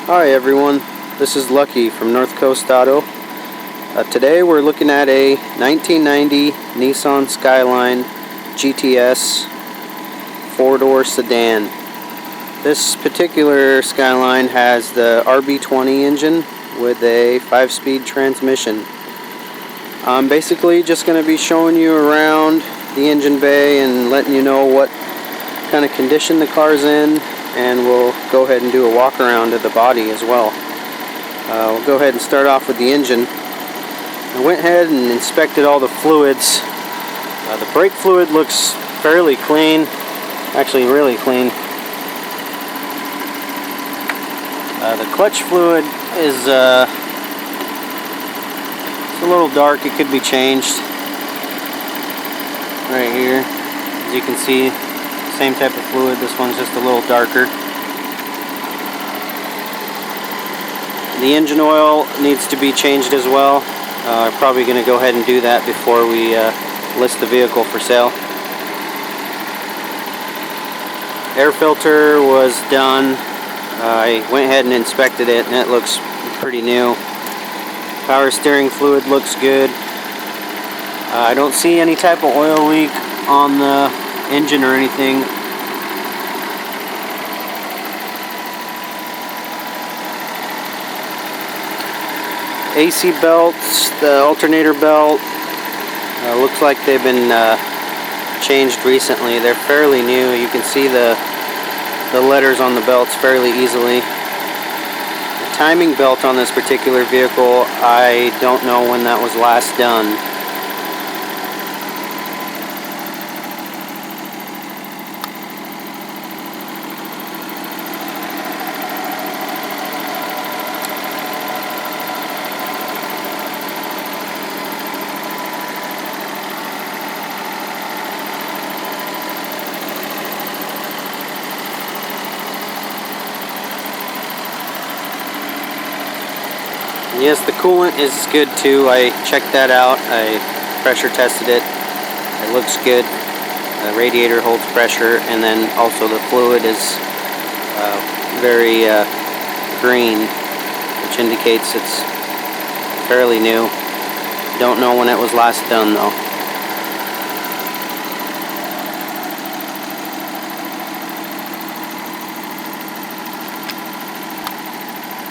Hi everyone, this is Lucky from North Coast Auto. Today we're looking at a 1990 Nissan Skyine GTS 4-door sedan. This particular Skyline has the RB20 engine with a 5-speed transmission. I'm basically just going to be showing you around the engine bay and letting you know what kind of condition the car's in, and we'll go ahead and do a walk around of the body as well. We'll go ahead and start off with the engine. I went ahead and inspected all the fluids. The brake fluid looks fairly clean, actually really clean. The clutch fluid is it's a little dark. It could be changed right here. As you can see, same type of fluid. This one's just a little darker. The engine oil needs to be changed as well. I'm probably going to go ahead and do that before we list the vehicle for sale. Air filter was done. I went ahead and inspected it, and it looks pretty new. Power steering fluid looks good. I don't see any type of oil leak on the engine or anything. AC belts, the alternator belt, looks like they've been changed recently. They're fairly new. You can see the letters on the belts fairly easily. The timing belt on this particular vehicle, I don't know when that was last done. Yes, the coolant is good too. I checked that out. I pressure tested it. It looks good. The radiator holds pressure, and then also the fluid is very green, which indicates it's fairly new. Don't know when it was last done though.